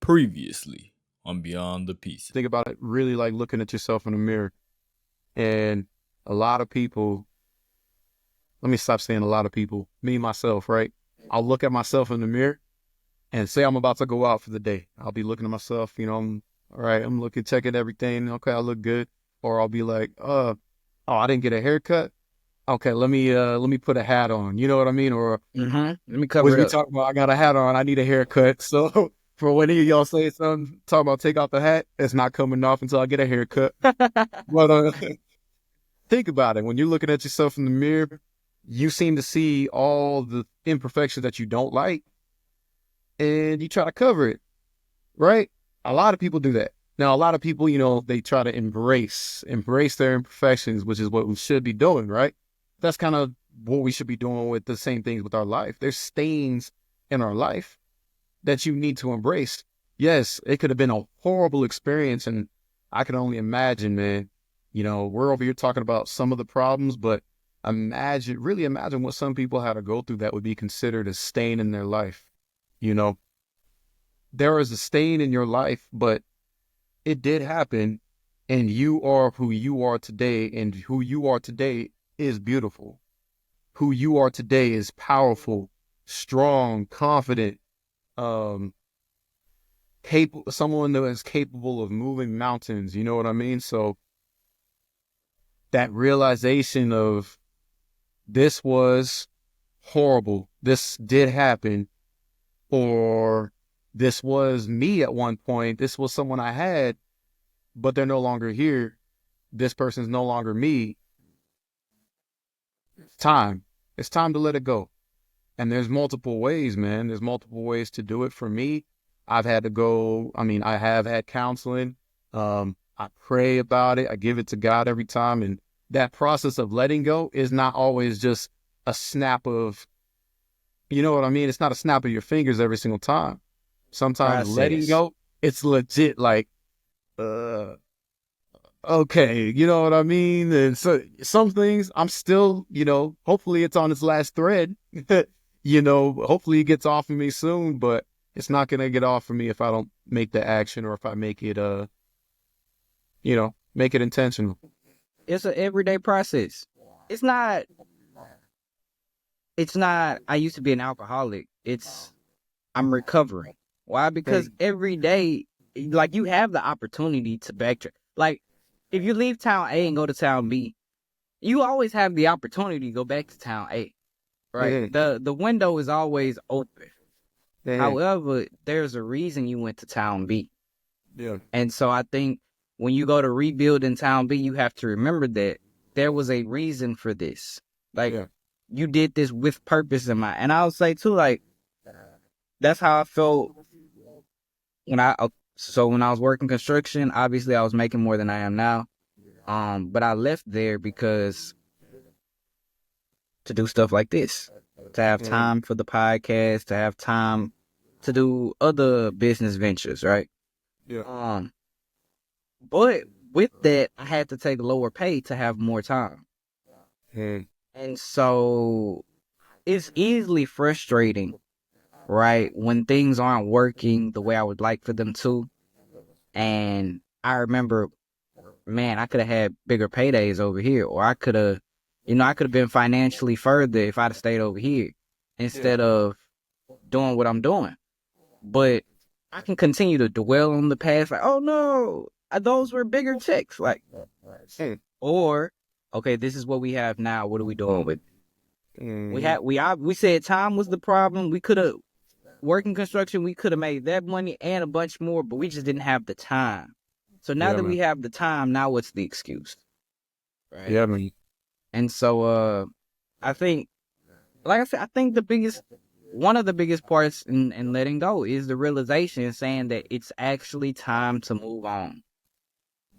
Previously on Beyond the Pieces. Think about it, really like looking at yourself in the mirror. And a lot of people, let me stop saying a lot of people, me, myself, right? I'll look at myself in the mirror and say I'm about to go out for the day. I'll be looking at myself, I'm all right, I'm looking, checking everything. Okay, I look good. Or I'll be like, oh, I didn't get a haircut. Okay, let me put a hat on. You know what I mean? Or Let me cover what it we up. talk about, I got a hat on, I need a haircut. So for when any of y'all say something, talk about take off the hat, it's not coming off until I get a haircut. But think about it. When you're looking at yourself in the mirror, you seem to see all the imperfections that you don't like, and you try to cover it, right? A lot of people do that. Now, a lot of people, they try to embrace their imperfections, which is what we should be doing, right? That's kind of what we should be doing with the same things with our life. There's stains in our life that you need to embrace. Yes, it could have been a horrible experience, and I can only imagine, man. We're over here talking about some of the problems, but really imagine what some people had to go through that would be considered a stain in their life. There is a stain in your life, but it did happen, and you are who you are today, and who you are today is beautiful. Who you are today is powerful, strong, confident, someone that is capable of moving mountains. You know what I mean? So that realization of this was horrible, this did happen, or this was me at one point, this was someone I had, but they're no longer here. This person's no longer me. It's time to let it go. And there's multiple ways, man. There's multiple ways to do it. For me, I have had counseling. I pray about it. I give it to God every time. And that process of letting go is not always just a snap of, you know what I mean? It's not a snap of your fingers every single time. Sometimes letting go, it's legit like, okay, you know what I mean? And so some things I'm still, hopefully it's on its last thread. Hopefully it gets off of me soon, but it's not going to get off of me if I don't make the action, or if I make it, make it intentional. It's an everyday process. It's not, I used to be an alcoholic. I'm recovering. Why? Because every day, like, you have the opportunity to backtrack. Like, if you leave town A and go to town B, you always have the opportunity to go back to town A, right? The window is always open. However, there's a reason you went to town B. Yeah. And so I think when you go to rebuild in town B, you have to remember that there was a reason for this. Like, you did this with purpose in mind. And I would say too, like, that's how I felt when I was working construction. Obviously I was making more than I am now. But I left there because to do stuff like this, to have time for the podcast, to have time to do other business ventures, right? Yeah. But with that, I had to take lower pay to have more time. And so it's easily frustrating, right, when things aren't working the way I would like for them to. And I remember, man, I could have had bigger paydays over here, or I could have been financially further if I'd have stayed over here instead of doing what I'm doing. But I can continue to dwell on the past, like, oh no, those were bigger checks, like, or okay, this is what we have now. What are we doing with it? We said time was the problem. We could have working construction. We could have made that money and a bunch more, but we just didn't have the time. So now that we have the time, now what's the excuse? Right? Yeah, man. And so I think, like I said, I think one of the biggest parts in letting go is the realization, saying that it's actually time to move on.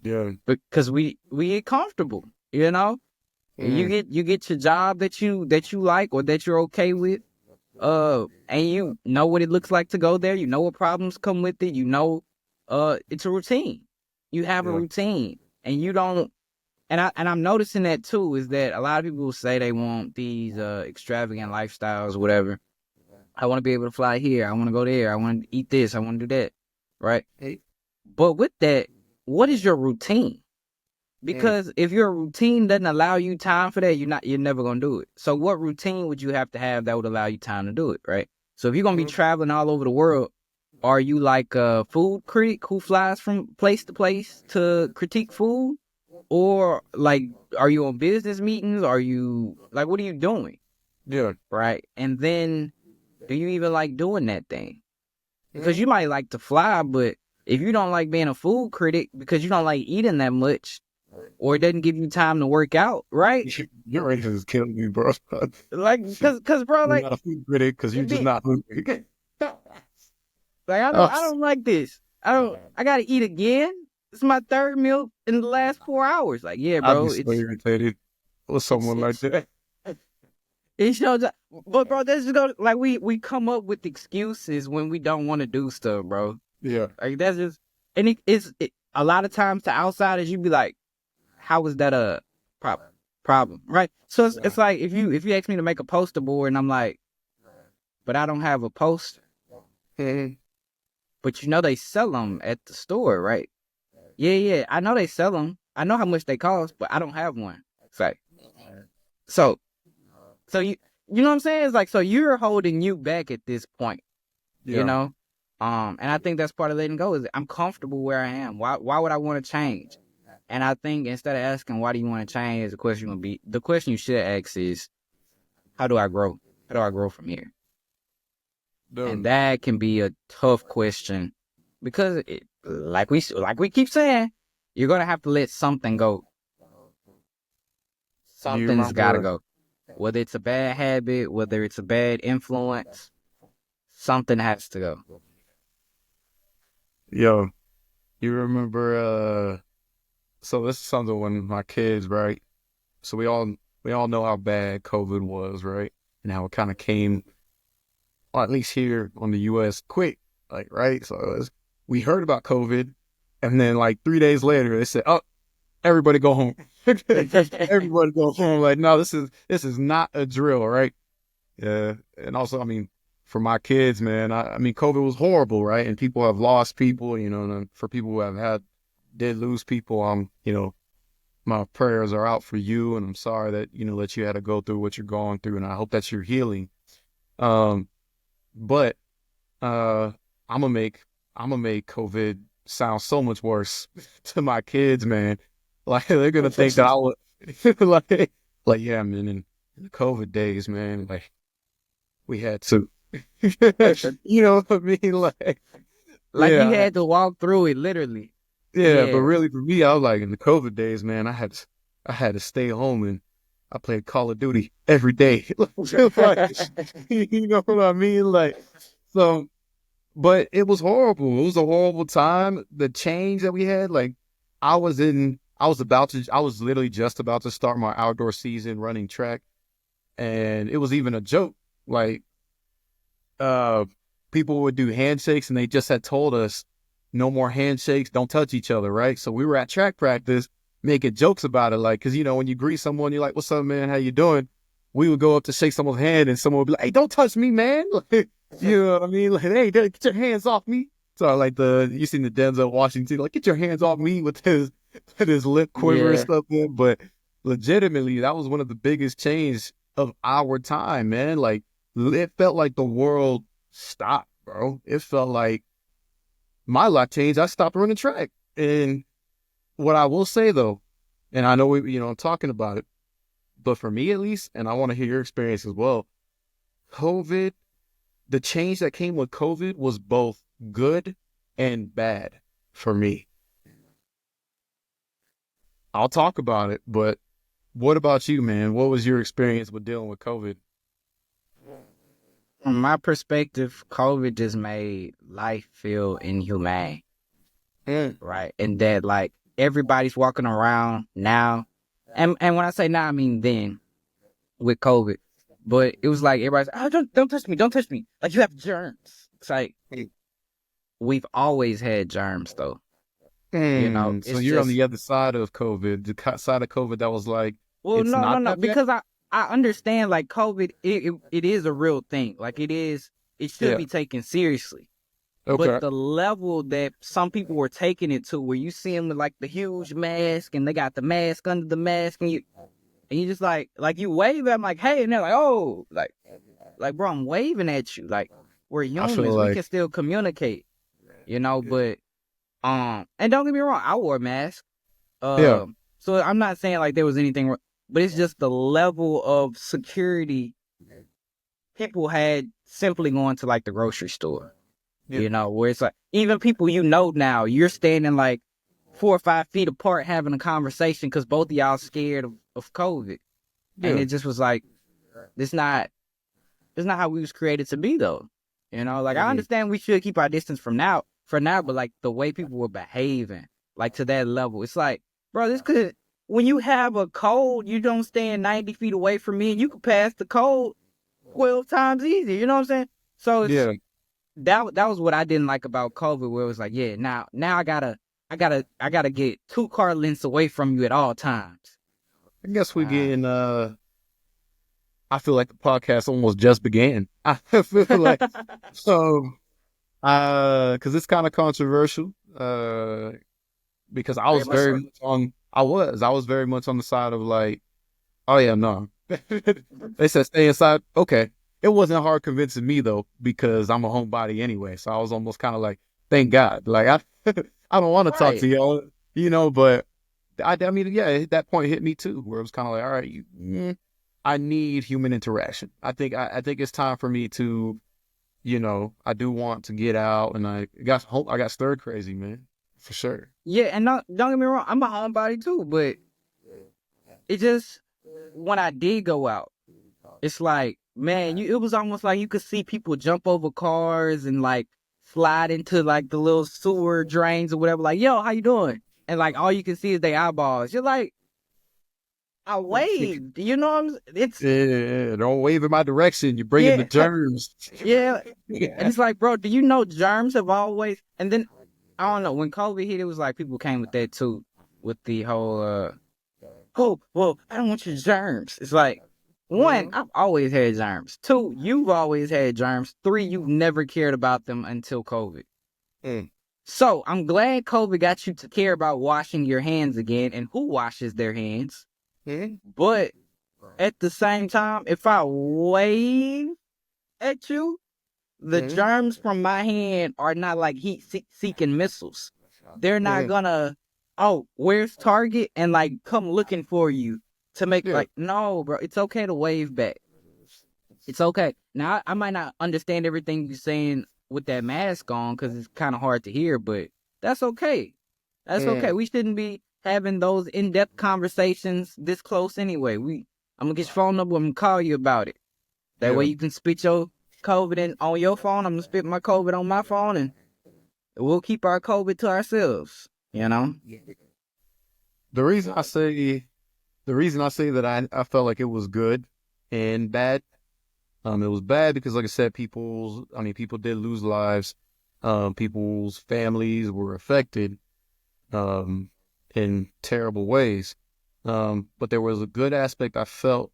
Yeah. Because we get comfortable, you know? You get your job that you like or that you're okay with. And you know what it looks like to go there. You know what problems come with it. It's a routine. You have a routine, and you don't. And I'm noticing that too, is that a lot of people say they want these extravagant lifestyles, whatever. I want to be able to fly here. I want to go there. I want to eat this. I want to do that. right? Hey. But with that, what is your routine? Because if your routine doesn't allow you time for that, you're never gonna do it. So what routine would you have to have that would allow you time to do it, right? So if you're gonna be traveling all over the world, are you like a food critic who flies from place to place to critique food? Or like are you on business meetings? Are you like what are you doing? Yeah. Right? And then do you even like doing that thing? Because you might like to fly, but if you don't like being a food critic because you don't like eating that much, or it doesn't give you time to work out, right? Your race is killing me, bro. Like, cause bro, You're like, not a food critic because you're it just be, not hungry. like Oh, I don't like this. I gotta eat again. It's my third meal in the last 4 hours. Like, yeah, I'd be bro, so irritated with someone like that. it shows up. But bro, that's just go like we come up with excuses when we don't want to do stuff, bro. Yeah. Like that's just, and a lot of times to outsiders, you be like, how is that a problem, right? So it's like if you ask me to make a poster board and I'm like, but I don't have a poster. But you know they sell them at the store, right? Yeah, I know they sell them. I know how much they cost, but I don't have one. It's like, so you know what I'm saying? It's like, so you're holding you back at this point, Yeah. you know? And I think that's part of letting go is I'm comfortable where I am. Why would I want to change? And I think instead of asking why do you want to change, the question you should ask is how do I grow? How do I grow from here? And that can be a tough question because like we keep saying, you're gonna have to let something go. Something's gotta go. Whether it's a bad habit, whether it's a bad influence, something has to go. Yo, you remember, so this is something when my kids, right? So we all know how bad COVID was, right? And how it kind of came, or at least here on the US quick, like, right? So we heard about COVID, and then like 3 days later, they said, "Oh, everybody go home." Everybody go home. Like, no, this is not a drill, right? Yeah, and also, I mean, for my kids, man, I mean, COVID was horrible, right? And people have lost people, you know, and for people who did lose people, you know, my prayers are out for you, and I'm sorry that, you know, that you had to go through what you're going through, and I hope that you're healing. Um, but uh, I'm gonna make COVID sound so much worse to my kids, man. Like they're gonna think that I would like yeah, man. In the COVID days, man, like we had to, you know what I mean? Like you Yeah, had to walk through it literally. yeah. But Yeah. really, for me, I was like in the COVID days, man. I had to stay home and I played Call of Duty every day. Like, you know what I mean? Like, so. But it was horrible. It was a horrible time. The change that we had, like, I was literally just about to start my outdoor season running track. And it was even a joke. Like, uh, people would do handshakes and they just had told us no more handshakes, don't touch each other, right? So we were at track practice making jokes about it. Like, cause you know, when you greet someone, you're like, what's up, man? How you doing? We would go up to shake someone's hand and someone would be like, hey, don't touch me, man. Like, you know what I mean? Like, hey, get your hands off me. So like you seen the Denzel Washington, like, get your hands off me with his lip quiver and Yeah. stuff, man. But legitimately, that was one of the biggest changes of our time, man. Like, it felt like the world stopped, bro. It felt like my life changed. I stopped running track. And what I will say though, and I know I'm talking about it, but for me at least, and I want to hear your experience as well, COVID, the change that came with COVID was both good and bad for me. I'll talk about it, but what about you, man? What was your experience with dealing with COVID? From my perspective, COVID just made life feel inhumane, right? And that like everybody's walking around now, and when I say now, I mean then with COVID. But it was like everybody's, oh, don't touch me, don't touch me. Like you have germs. It's like we've always had germs, though. You know, So it's you're on just the other side of COVID, side of COVID that was like, well, it's no, not that bad? because I understand like COVID, it is a real thing. Like it is, it should Yeah. be taken seriously. But Okay. the level that some people were taking it to, where you see them with like the huge mask and they got the mask under the mask, and you just like you wave at them like, hey, and they're like, oh, like bro, I'm waving at you. Like, we're I feel humans, we like, can still communicate, But and don't get me wrong, I wore a mask. yeah, So I'm not saying like there was anything wrong, but it's just the level of security people had simply going to like the grocery store. yeah, Where it's like even people now, you're standing like 4 or 5 feet apart having a conversation because both of y'all scared of COVID, and yeah. it just was like it's not how we was created to be though. Like I Mhm. understand we should keep our distance for now, but like the way people were behaving, like to that level, it's like, bro, this could when you have a cold, you don't stand 90 feet away from me, and you could pass the cold 12 times easier. You know what I'm saying? So it's Yeah. that was what I didn't like about COVID, where it was like, yeah, now I gotta get 2 car lengths away from you at all times. I guess we Ah. getting, I feel like the podcast almost just began. I feel like, so, cause it's kind of controversial, because Very much so. I was very much on the side of like, oh yeah, no. They said stay inside. Okay. It wasn't hard convincing me though, because I'm a homebody anyway. So I was almost kind of like, thank God. Like I don't want to talk to Right. y'all, but I mean, yeah, that point hit me too, where it was kind of like, all right, I need human interaction. I think it's time for me to, I do want to get out, and I got stir crazy, man, for sure. Yeah, and don't get me wrong, I'm a homebody too, but it just when I did go out, it's like, man, it was almost like you could see people jump over cars and like slide into like the little sewer drains or whatever. Like, yo, how you doing? And like all you can see is their eyeballs. You're like, I waved. You know what I'm? It's Yeah, don't wave in my direction. You're bringing the yeah, germs. yeah. And Yeah. it's like, bro, do you know germs have always? And then I don't know, when COVID hit, it was like people came with that too, with the whole oh, well, I don't want your germs. It's like, one, Mhm. I've always had germs. Two, you've always had germs. Three, you've never cared about them until COVID. Mm. So I'm glad COVID got you to care about washing your hands again and who washes their hands. Mhm. But at the same time, if I wave at you, the Mhm. germs from my hand are not like heat-seeking missiles. They're not Mhm. gonna, oh, where's Target? And like come looking for you to make Yeah. like, no, bro, it's okay to wave back. It's okay. Now, I might not understand everything you're saying with that mask on because it's kind of hard to hear, but that's okay. That's okay. Mm. We shouldn't be having those in-depth conversations this close anyway. I'm gonna get your phone number. I'm gonna call you about it. That way Yeah. you can spit your COVID in on your phone. I'm gonna spit my COVID on my phone, and we'll keep our COVID to ourselves. You know? The reason I say that I felt like it was good and bad. It was bad because, like I said, people did lose lives. People's families were affected, um, in terrible ways. But there was a good aspect I felt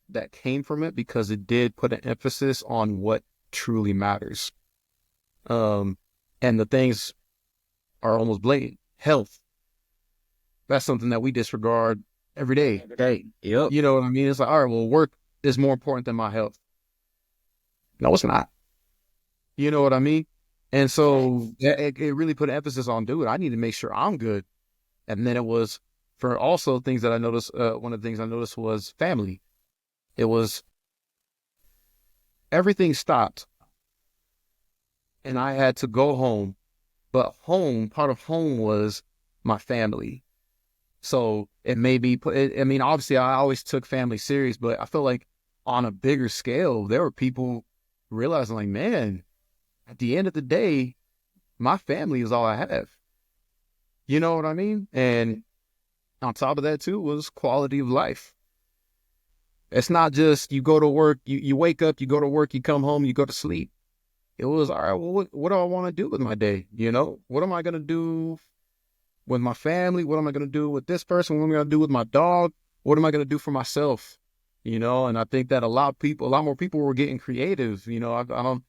that came from it because it did put an emphasis on what truly matters. Um, and the things are almost blatant. Health, that's something that we disregard every day. Okay. Yep. You know what I mean? It's like, all right, well, work is more important than my health. No, it's not. You know what I mean? And so it really put an emphasis on, dude, I need to make sure I'm good. And then it was for also things that I noticed. One of the things I noticed was family. It was everything stopped and I had to go home. But part of home was my family. So it made me I mean, obviously I always took family serious, but I feel like on a bigger scale, there were people realizing like, man, at the end of the day, my family is all I have. You know what I mean? And on top of that too was quality of life. It's not just you go to work, you wake up, you go to work, you come home, you go to sleep. It was, all right, well, what do I want to do with my day? What am I going to do with my family? What am I going to do with this person? What am I going to do with my dog? What am I going to do for myself? And I think that a lot more people were getting creative. I don't,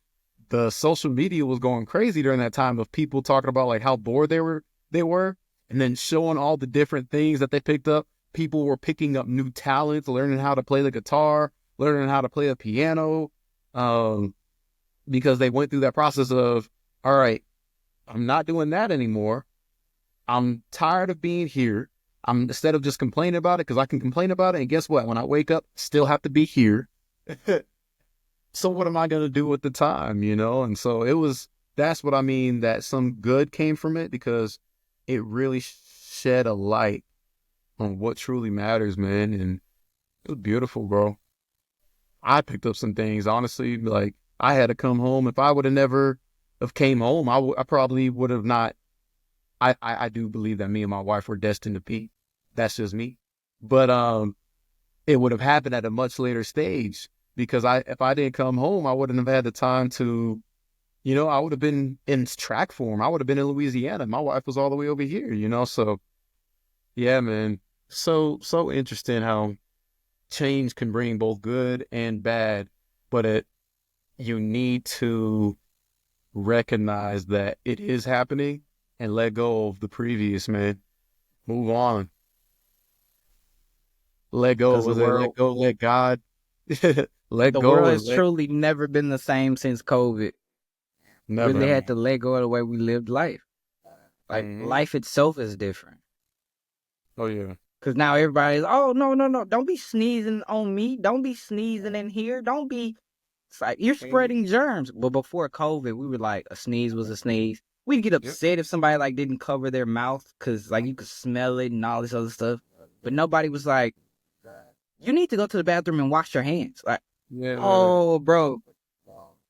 the social media was going crazy during that time of people talking about like how bored they were, and then showing all the different things that they picked up. People were picking up new talents, learning how to play the guitar, learning how to play the piano, because they went through that process of, all right, I'm not doing that anymore. I'm tired of being here. I'm instead of just complaining about it, because I can complain about it, and guess what? When I wake up, still have to be here. So what am I going to do with the time, And so that's what I mean, that some good came from it, because it really shed a light on what truly matters, man. And it was beautiful, bro. I picked up some things, honestly, like I had to come home. If I would have never have came home, I probably would have not. I do believe that me and my wife were destined to be. That's just me. But it would have happened at a much later stage, because if I didn't come home, I wouldn't have had the time to, I would have been in track form. I would have been in Louisiana. My wife was all the way over here. So yeah, man. So interesting how change can bring both good and bad, but you need to recognize that it is happening and let go of the previous, man. Move on. Let go. Because Was it let go, let God? Let the world go and has truly never been the same since COVID. never. Really had to let go of the way we lived life. Like, life itself is different. Oh, yeah. Because now everybody's, oh, no. Don't be sneezing on me. Don't be sneezing in here. Don't be. It's like, you're spreading germs. But before COVID, we were like, a sneeze was a sneeze. We'd get upset if somebody like didn't cover their mouth, because like you could smell it and all this other stuff. But nobody was like, you need to go to the bathroom and wash your hands. Like, oh, bro.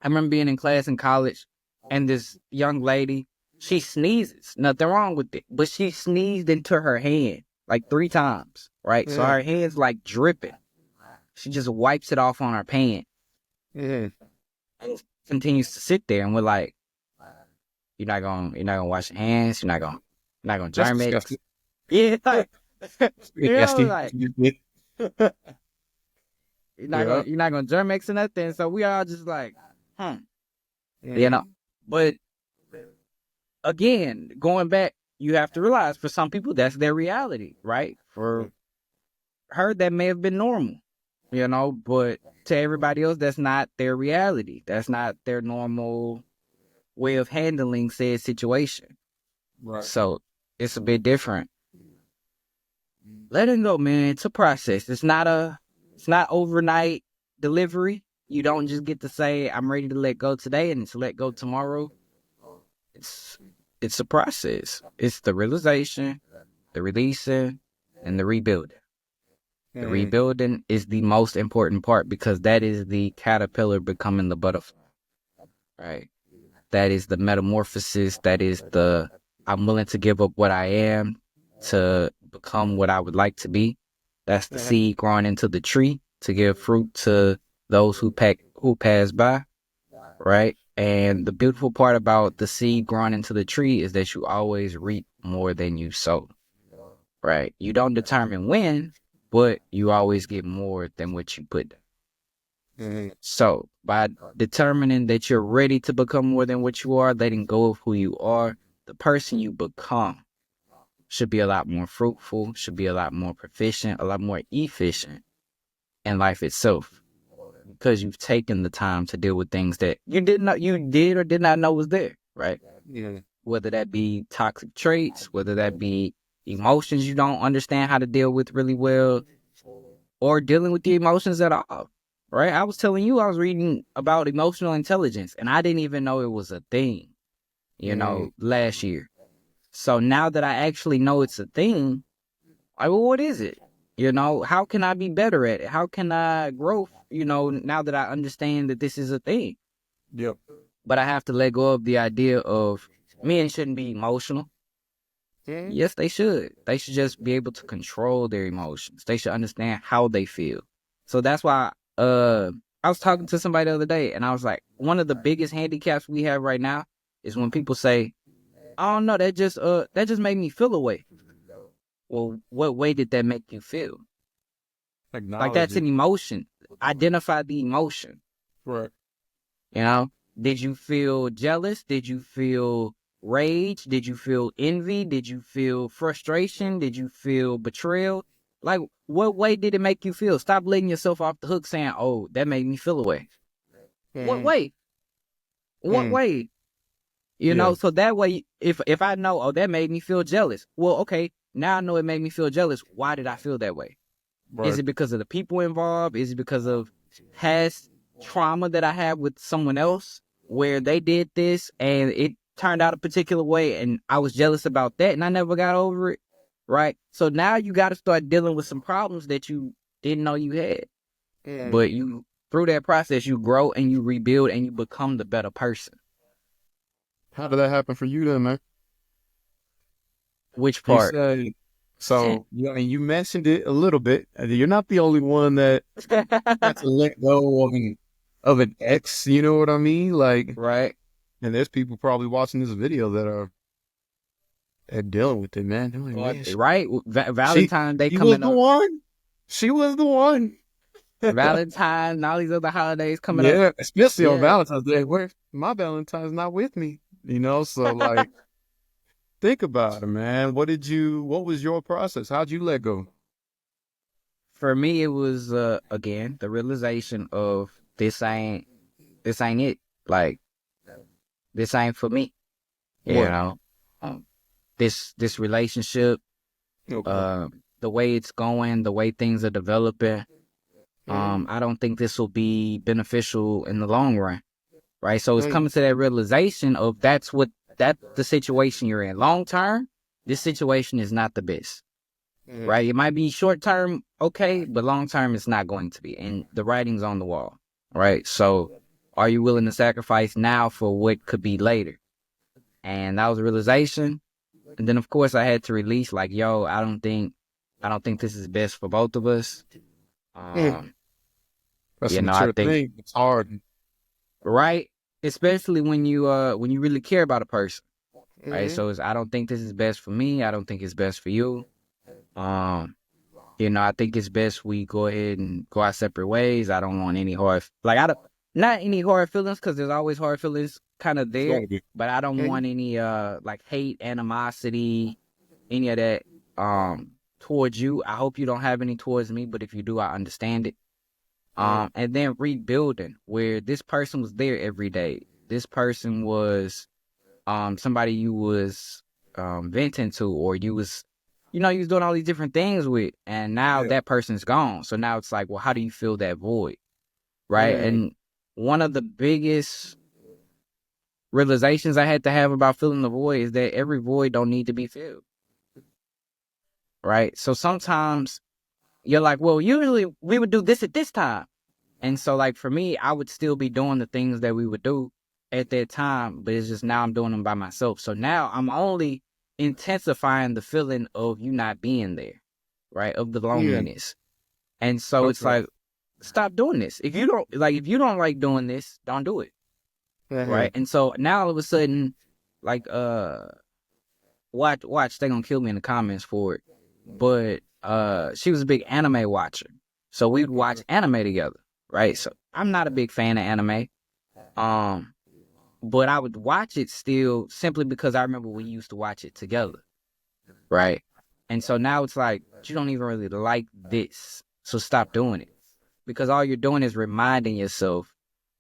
I remember being in class in college, and this young lady, she sneezes. Nothing wrong with it. But she sneezed into her hand like 3 times, right? So her hand's like dripping. She just wipes it off on her pants. And continues to sit there, and we're like, you're not gonna wash your hands. You're not gonna germ it. Yeah, like, like you're not gonna germex or nothing. So we all just like, But again, going back, you have to realize, for some people that's their reality, right? For her, that may have been normal, but to everybody else, that's not their reality. That's not their normal way of handling said situation. Right. So it's a bit different. Letting go, man, it's a process. It's not overnight delivery. You don't just get to say, I'm ready to let go today, and it's let go tomorrow. It's a process. It's the realization, the releasing, and the rebuilding. The rebuilding is the most important part, because that is the caterpillar becoming the butterfly, right? That is the metamorphosis. That is I'm willing to give up what I am to become what I would like to be. That's the seed growing into the tree to give fruit to those who pass by, right? And the beautiful part about the seed growing into the tree is that you always reap more than you sow, right? You don't determine when, but you always get more than what you put down. So by determining that you're ready to become more than what you are, letting go of who you are, the person you become should be a lot more fruitful, should be a lot more proficient, a lot more efficient in life itself, because you've taken the time to deal with things that you did or did not know was there, right? Yeah. Whether that be toxic traits, whether that be emotions you don't understand how to deal with really well, or dealing with the emotions at all, right? I was telling you, I was reading about emotional intelligence, and I didn't even know it was a thing, last year. So now that I actually know it's a thing, well, what is it? How can I be better at it? How can I grow, now that I understand that this is a thing? Yep. But I have to let go of the idea of men shouldn't be emotional. Yes, they should. They should just be able to control their emotions. They should understand how they feel. So that's why I was talking to somebody the other day, and I was like, one of the biggest handicaps we have right now is when people say, "I don't know, that just made me feel a way." Well, what way did that make you feel? Like, that's an emotion. Identify the emotion. Right. Did you feel jealous? Did you feel rage? Did you feel envy? Did you feel frustration? Did you feel betrayal? Like, what way did it make you feel? Stop letting yourself off the hook saying, oh, that made me feel away. What Mm, way? What mm, way? yeah, So that way, if I know, oh, that made me feel jealous. Well, okay, now I know it made me feel jealous. Why did I feel that way? Is right. it because of the people involved? Is it because of past trauma that I had with someone else where they did this and it turned out a particular way and I was jealous about that and I never got over it? Right? So now you got to start dealing with some problems that you didn't know you had. Mm. But you, through that process, you grow and you rebuild and you become the better person. How did that happen for you then, man? Which You part? said so. You mentioned it a little bit. You're not the only one that had to let go of an ex. You know what I mean? Like, Right? and there's people probably watching this video that are dealing with it, man. They're like, man, Right? she Valentine's Day she was coming the up. one. She was the one. Valentine's and all these other holidays coming up. Yeah, especially on Yeah. Valentine's Day, where my Valentine's not with me. So like, think about it, man. What was your process? How'd you let go? For me, it was again the realization of this ain't it. Like this ain't for me. You What? know, um, this relationship, Okay. the way it's going, the way things are developing. Mm, I don't think this will be beneficial in the long run. Right. So it's mm, coming to that realization of that's the situation you're in. Long term, this situation is not the best. mm, Right? It might be short term, okay, but long term, it's not going to be. And the writing's on the wall, right? So, are you willing to sacrifice now for what could be later? And that was a realization. And then, of course, I had to release, like, yo, I don't think this is best for both of us. mm. Um, That's a I mature think, thing. It's hard. right? Especially when you really care about a person, right? Mm, So, I don't think this is best for me. I don't think it's best for you. Um, I think it's best we go ahead and go our separate ways. I don't want any I don't, not any hard feelings because there's always hard feelings kind of it's there, gonna be. but I don't Mm, want any like hate, animosity, any of that towards you. I hope you don't have any towards me, but if you do, I understand it. mm, And then rebuilding where this person was there every day. This person was somebody you was venting to, or you was you was doing all these different things with, and now yeah. that person's gone. So now it's like, well, how do you fill that void? Right? Mm, And one of the biggest realizations I had to have about filling the void is that every void don't need to be filled. Right? So sometimes you're like, well, usually we would do this at this time. And so, like, for me, I would still be doing the things that we would do at that time, but it's just now I'm doing them by myself. So now I'm only intensifying the feeling of you not being there, right? Of the yeah. loneliness. And so it's Okay. like, stop doing this. If you don't like doing this, don't do it. Uh-huh. Right. And so now all of a sudden, like, watch, they gonna kill me in the comments for it. But she was a big anime watcher. So we'd watch Okay. anime together, right? So I'm not a big fan of anime. Um, but I would watch it still simply because I remember we used to watch it together, right? And so now it's like you don't even really like this, so stop doing it because all you're doing is reminding yourself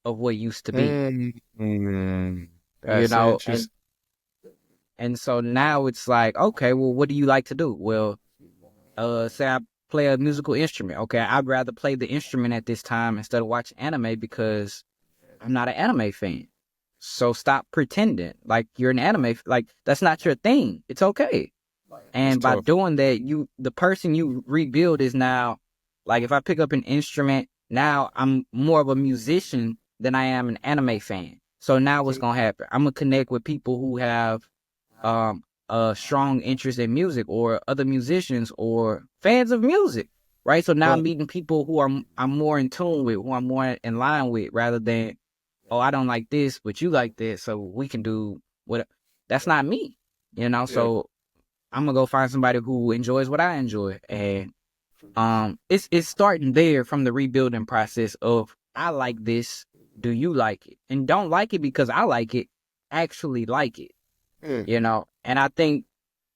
of what used to be, Mm, you that's know. interesting. And so now it's like, okay, well, what do you like to do? Well, say I play a musical instrument. Okay, I'd rather play the instrument at this time instead of watching anime because I'm not an anime fan. So stop pretending like you're an anime. Like that's not your thing. It's okay. It's And by tough. doing that, the person you rebuild is now like if I pick up an instrument, now I'm more of a musician than I am an anime fan. So now what's gonna happen? I'm gonna connect with people who have a strong interest in music or other musicians or fans of music. Right. So now I'm Right. meeting people who I'm more in tune with, who I'm more in line with, rather than oh, I don't like this, but you like this, so we can do what. That's not me, Yeah. So I'm gonna go find somebody who enjoys what I enjoy, and it's starting there from the rebuilding process of I like this. do you like it? And don't like it because I like it, actually like it, you know? And I think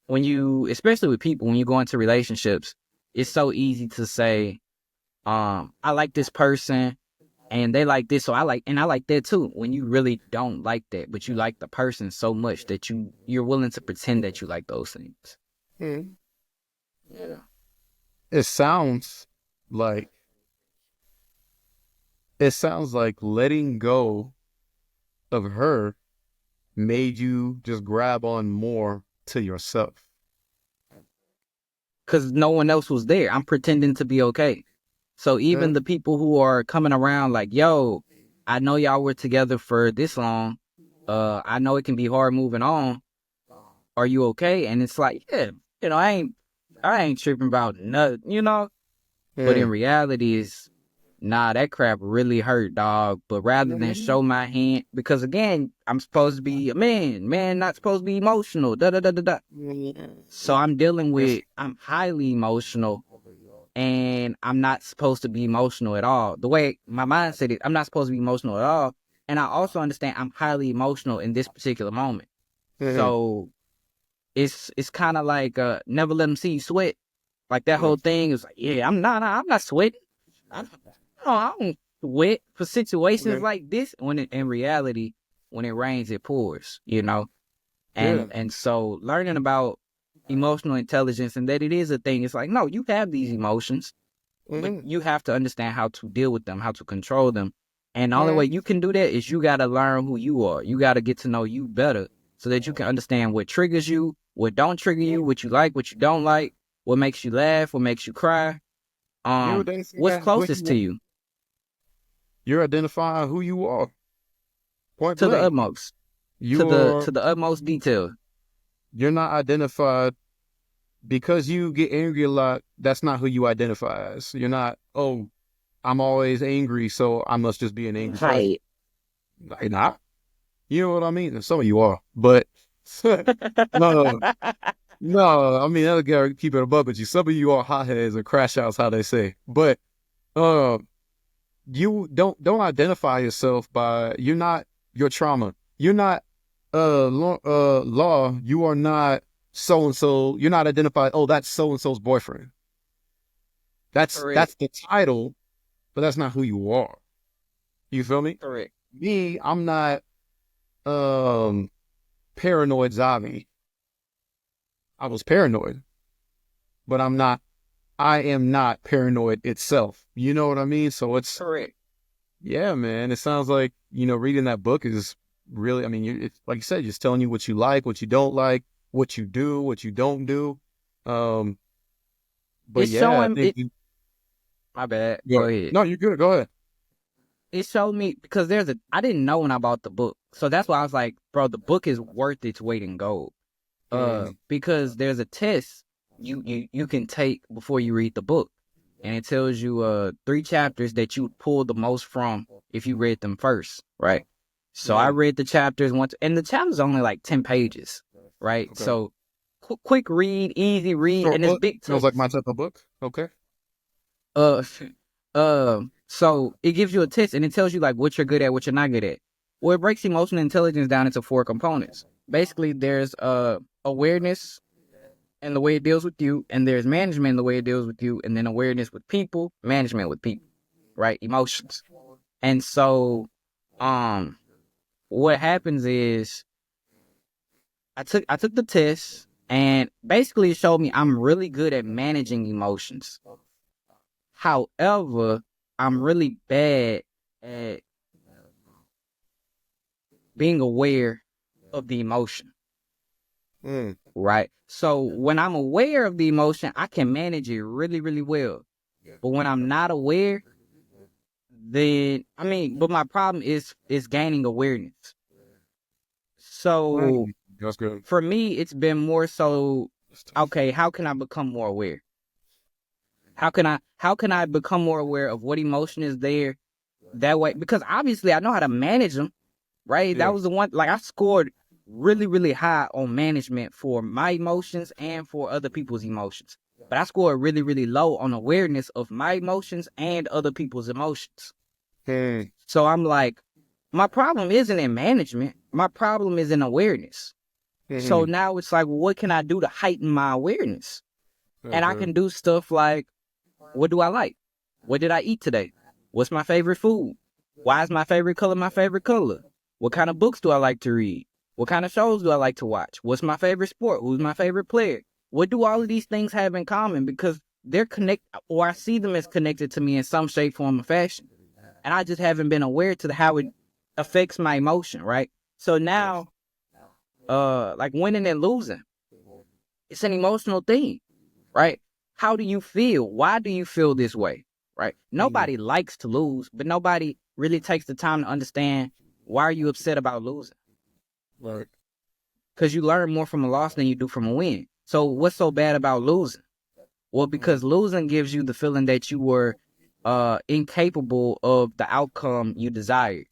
when you, especially with people, when you go into relationships, it's so easy to say, I like this person and they like this, so I like that too. When you really don't like that, but you like the person so much that you're willing to pretend that you like those things. Yeah. It sounds like letting go of her made you just grab on more to yourself. Because no one else was there. I'm pretending to be okay. So even the people who are coming around like, yo, I know y'all were together for this long. I know it can be hard moving on. Are you okay? And it's like, yeah, you know, I ain't tripping about nothing, you know? But in reality, it's, nah, that crap really hurt, dog. But rather than show my hand, because again, I'm supposed to be a man not supposed to be emotional, da da da da da. So I'm dealing with, I'm highly emotional, and I'm not supposed to be emotional at all. The way my mindset is, I'm not supposed to be emotional at all. And I also understand I'm highly emotional in this particular moment. So it's kind of like never let them see you sweat. Like that whole thing is like, yeah, I'm not sweating. I don't sweat for situations like this. When in reality, when it rains, it pours. You know, and so learning about emotional intelligence and that it is a thing. It's like, no, you have these emotions, but you have to understand how to deal with them, how to control them. And the only way you can do that is you got to learn who you are. You got to get to know you better so that you can understand what triggers you, what don't trigger you, what you like, what you don't like, what makes you laugh, what makes you cry. What's closest to you? You're identifying who you are. Point To the blank. utmost. You're To the utmost detail. not identified because you get angry a lot. That's not who you identify as. You're not, oh, I'm always angry, so I must just be an angry person. Right. Like, nah. You know what I mean? And some of you are, but no, no. I mean, I gotta keep it above with you. Some of you are hotheads or crash outs, how they say. But you don't identify yourself by, you're not your trauma. You're not law. You are not so and so. You're not identified. Oh, that's so and so's boyfriend. That's Correct. the title, but that's not who you are. You feel me? Correct. Me, I'm not paranoid zombie. I was paranoid, but I am not paranoid itself. You know what I mean? So it's, Correct. yeah, man, it sounds like, reading that book is really, I mean, it's like you said, just telling you what you like, what you don't like, what you do, what you don't do. But It's yeah, I showing think it. My bad. go Go ahead. ahead. No, you're good. Go ahead. It showed me because I didn't know when I bought the book. So that's why I was like, bro, the book is worth its weight in gold. Because there's a test you can take before you read the book. And it tells you 3 chapters that you pull the most from if you read them first, right? So I read the chapters once, and the chapter's only like 10 pages, right? Okay. So quick read, easy read, Short and it's book. big Sounds text. like my type of book. Okay. Uh, so it gives you a test and it tells you like what you're good at, what you're not good at. Well, it breaks emotional intelligence down into 4 components. Basically, there's awareness and the way it deals with you, and there's management and the way it deals with you, and then awareness with people, management with people, right? Emotions. And so, what happens is I took the test, and basically it showed me I'm really good at managing emotions. However, I'm really bad at being aware of the emotion, right? So when I'm aware of the emotion, I can manage it really, really well. But when I'm not aware, then but my problem is gaining awareness. So That's good. for me, it's been more so, okay, how can I become more aware? How can I become more aware of what emotion is there that way? Because obviously I know how to manage them, right? Yeah. That was the one, like I scored really, really high on management for my emotions and for other people's emotions. But I scored really, really low on awareness of my emotions and other people's emotions. So I'm like, my problem isn't in management. My problem is in awareness. So now it's like, well, what can I do to heighten my awareness? And I can do stuff like, what do I like? What did I eat today? What's my favorite food? Why is my favorite color my favorite color? What kind of books do I like to read? What kind of shows do I like to watch? What's my favorite sport? Who's my favorite player? What do all of these things have in common? Because they're connected, or I see them as connected to me in some shape, form, or fashion. And I just haven't been aware to how it affects my emotion, right? So now, like winning and losing, it's an emotional thing, right? How do you feel? Why do you feel this way, right? Nobody likes to lose, but nobody really takes the time to understand, why are you upset about losing? Right. Because you learn more from a loss than you do from a win. So what's so bad about losing? Well, because losing gives you the feeling that you were incapable of the outcome you desired.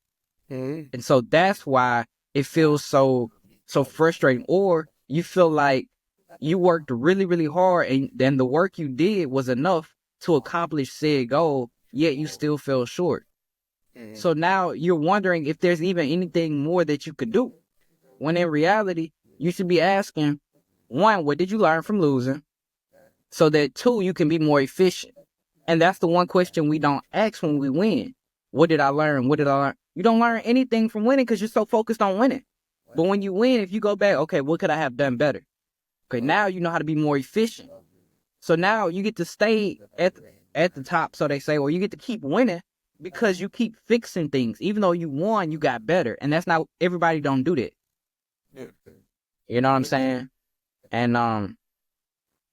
And so that's why it feels so frustrating. Or you feel like you worked really, really hard, and then the work you did was enough to accomplish said goal, yet you still fell short. So now you're wondering if there's even anything more that you could do. When in reality, you should be asking, one, what did you learn from losing? So that, two, you can be more efficient. And that's the one question we don't ask when we win. What did I learn? What did I learn? You don't learn anything from winning because you're so focused on winning. But when you win, if you go back, okay, what could I have done better? Okay, now you know how to be more efficient. So now you get to stay at the top, so they say, or you get to keep winning because you keep fixing things. Even though you won, you got better. And that's not, everybody don't do that. You know what I'm saying? And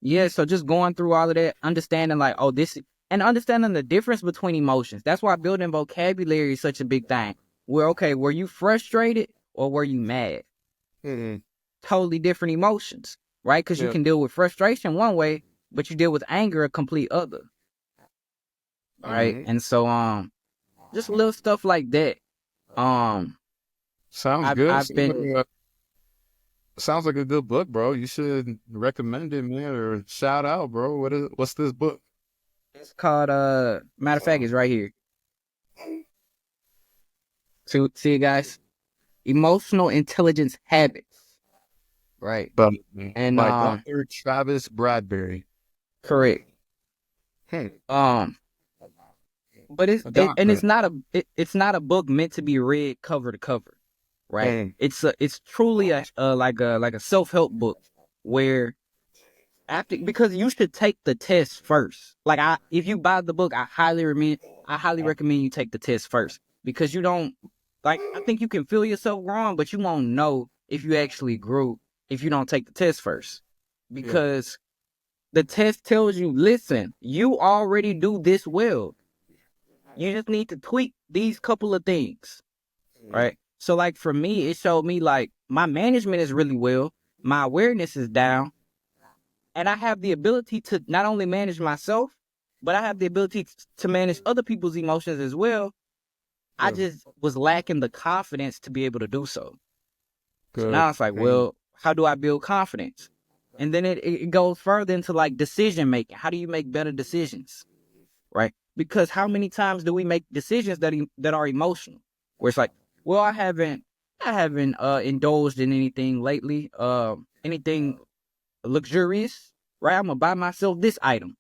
yeah, so just going through all of that, understanding like, oh, and understanding the difference between emotions. That's why building vocabulary is such a big thing. Were you frustrated or were you mad? Totally different emotions, right? Because you can deal with frustration one way, but you deal with anger a complete other. Right? And so, just little stuff like that. Sounds good. I've been, Sounds like a good book, bro. You should recommend it, man, or shout out, bro. What's this book? it's called, matter of fact, it's right here. See it, guys? Emotional Intelligence Habits. Right. But And by Dr. Travis Bradbury. correct. But it's not it's not a book meant to be read cover to cover, right? It's truly a like a self-help book where, because you should take the test first. Like, if you buy the book, I highly recommend you take the test first, because you don't, like, I think you can feel yourself wrong, but you won't know if you actually grew if you don't take the test first, because the test tells you, listen, you already do this well. You just need to tweak these couple of things, right? So, like, for me, it showed me, like, my management is really well, my awareness is down, and I have the ability to not only manage myself, but I have the ability to manage other people's emotions as well. I just was lacking the confidence to be able to do so. So now it's like, well, how do I build confidence? And then it goes further into like decision making. How do you make better decisions? Right? Because how many times do we make decisions that are emotional? Where it's like, well, I haven't indulged in anything lately, anything luxurious, right? I'm gonna buy myself this item.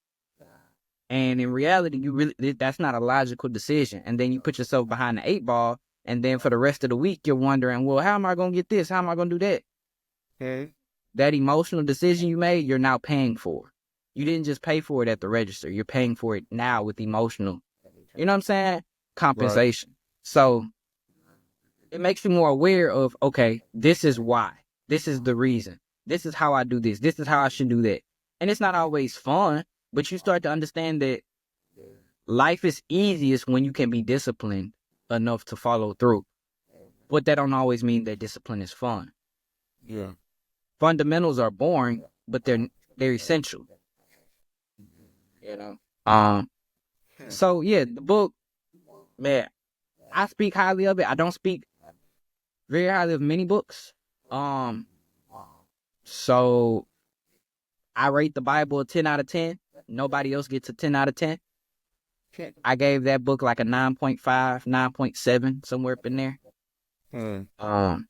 And in reality, that's not a logical decision. And then you put yourself behind the 8 ball, and then for the rest of the week, you're wondering, well, how am I gonna get this? How am I gonna do that? That emotional decision you made, you're now paying for. You didn't just pay for it at the register. You're paying for it now with emotional, you know what I'm saying? Compensation. Right. So it makes you more aware of, okay, this is why. This is the reason. This is how I do this. This is how I should do that. And it's not always fun, but you start to understand that life is easiest when you can be disciplined enough to follow through. But that don't always mean that discipline is fun. Yeah. Fundamentals are boring, but they're essential. You know? So yeah, the book, man, I speak highly of it. I don't speak very highly of many books. So I rate the Bible a 10 out of 10. Nobody else gets a 10 out of 10. I gave that book like a 9.5, 9.7, somewhere up in there. Mm.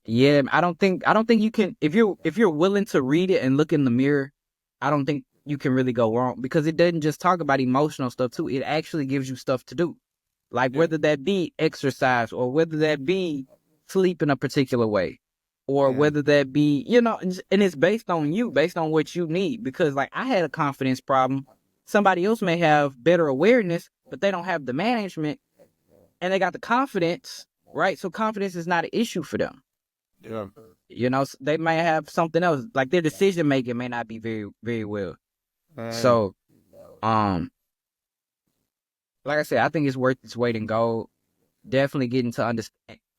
Yeah, I don't think you can if you're willing to read it and look in the mirror, I don't think you can really go wrong because it doesn't just talk about emotional stuff too. It actually gives you stuff to do. Like Yeah. whether that be exercise or whether that be sleep in a particular way or Mm. whether that be, and it's based on you, based on what you need because like I had a confidence problem. Somebody else may have better awareness, but they don't have the management and they got the confidence, right? So confidence is not an issue for them. Yeah. They may have something else. Like their decision making may not be very, very well. Mm. So, like I said, I think it's worth its weight in gold. Definitely getting to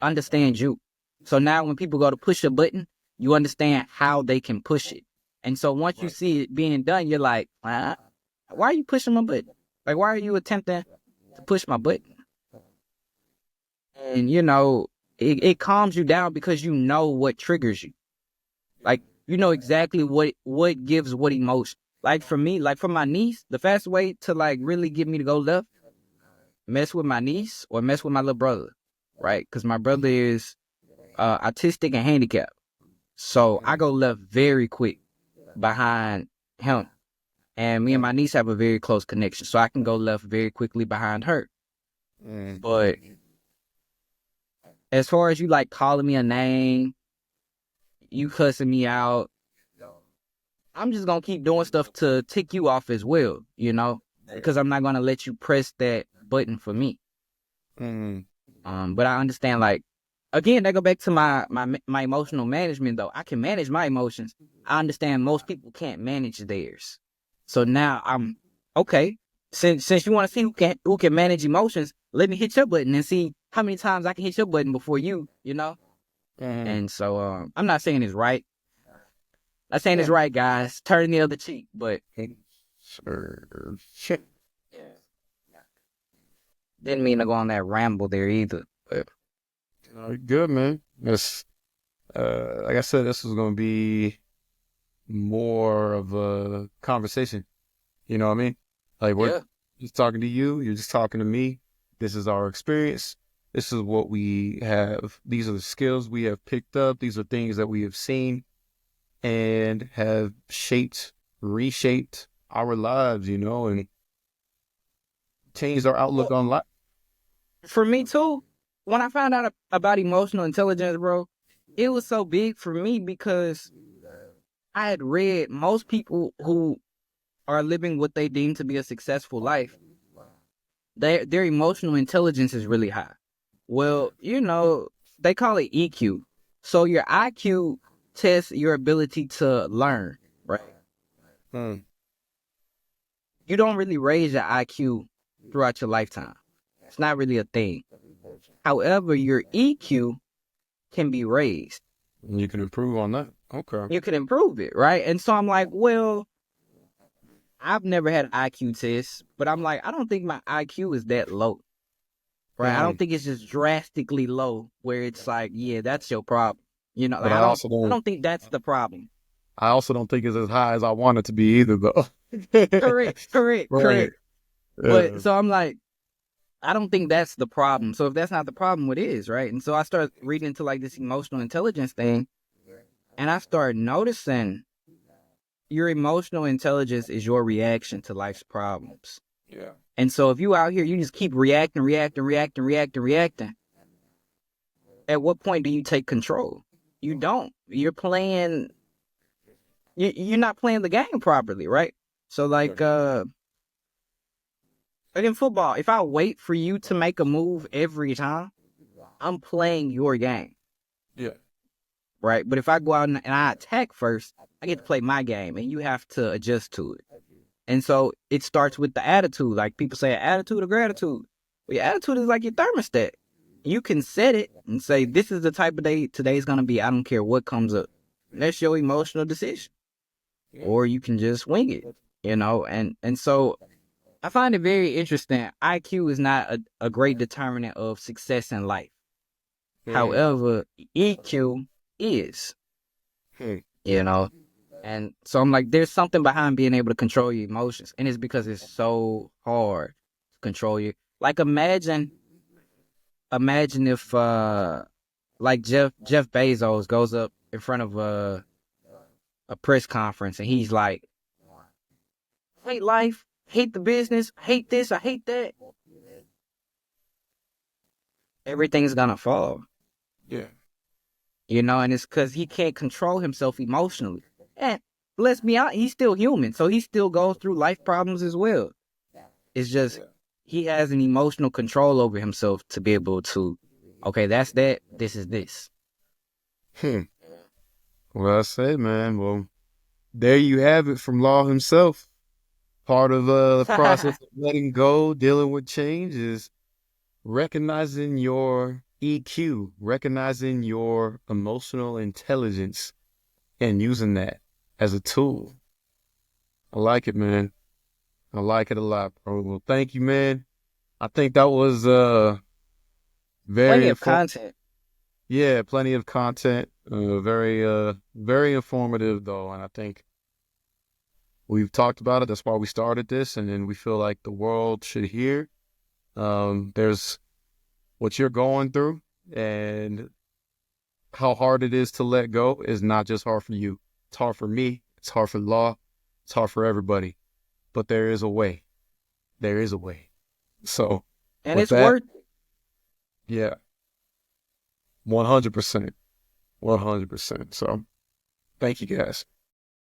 understand you. So now when people go to push a button, you understand how they can push it. And so once you Right. see it being done, you're like, why are you pushing my button? Like, why are you attempting to push my button? And it calms you down because you know what triggers you. Like you know exactly what gives what emotion. Like for me, like for my niece, the fast way to like really get me to go left, mess with my niece or mess with my little brother, right? Because my brother is autistic and handicapped, so I go left very quick behind him, and me and my niece have a very close connection, so I can go left very quickly behind her. Mm. But as far as you like calling me a name, you cussing me out, I'm just gonna keep doing stuff to tick you off as well, because I'm not gonna let you press that button for me. Mm. But I understand, like, again, that go back to my emotional management. Though I can manage my emotions, I understand most people can't manage theirs. So now I'm okay. Since you want to see who can manage emotions, let me hit your button and see how many times I can hit your button before you. Mm. And so I'm not saying it's right. Not saying Yeah. it's right, guys. Turn the other cheek, but Sure. didn't mean to go on that ramble there either. But Good, man. This, like I said, this was gonna be more of a conversation. You know what I mean? Like we're yeah, just talking to you. You're just talking to me. This is our experience. This is what we have. These are the skills we have picked up. These are things that we have seen and have shaped, reshaped our lives, and changed our outlook well, on life. for me too. When I found out about emotional intelligence, bro, it was so big for me because I had read most people who are living what they deem to be a successful life. Their emotional intelligence is really high. Well, they call it EQ. So your IQ tests your ability to learn, right? Hmm. You don't really raise your IQ throughout your lifetime. It's not really a thing. However, your EQ can be raised. You can improve on that. Okay. You can improve it, right? And so I'm like, well, I've never had an IQ test, but I'm like, I don't think my IQ is that low, right? I Hmm. don't think it's just drastically low where it's like, yeah, that's your problem. But Like I also I don't. don't think that's the problem. I also don't think it's as high as I want it to be either, though. Correct. Right. But so I'm like, I don't think that's the problem. So if that's not the problem, what is, right? And so I started reading into like this emotional intelligence thing, and I started noticing your emotional intelligence is your reaction to life's problems. Yeah. And so if you out here, you just keep reacting. At what point do you take control? You don't. You're playing. You're not playing the game properly, right? So like in football, if I wait for you to make a move every time, I'm playing your game, Yeah. right? But if I go out and I attack first, I get to play my game, and you have to adjust to it. And so it starts with the attitude. Like people say, attitude or gratitude. Well, your attitude is like your thermostat. You can set it and say, this is the type of day today's going to be. I don't care what comes up. And that's your emotional decision. Or you can just wing it. And so I find it very interesting. IQ is not a great determinant of success in life. Hmm. However, EQ is, Hmm. you know. And so I'm like, there's something behind being able to control your emotions. And it's because it's so hard to control you. Like imagine imagine if like Jeff Bezos goes up in front of a press conference and he's like, hate life, hate the business, hate this, I hate that. Everything's gonna fall. Yeah. And it's because he can't control himself emotionally. And let's be honest, he's still human, so he still goes through life problems as well. It's just he has an emotional control over himself to be able to, okay, that's that, this is this. Well, I say, man. Well, there you have it from Law himself. Part of the process of letting go, dealing with change is recognizing your EQ, recognizing your emotional intelligence, and using that as a tool. I like it, man. I like it a lot, bro. Well, thank you, man. I think that was very Plenty of informative. content. Yeah, plenty of content. Very informative though, and I think we've talked about it. That's why we started this, and then we feel like the world should hear. There's what you're going through, and how hard it is to let go is not just hard for you. It's hard for me. It's hard for Law. It's hard for everybody. But there is a way. There is a way. So And with it's that, worth yeah, 100%. 100%. So thank you guys.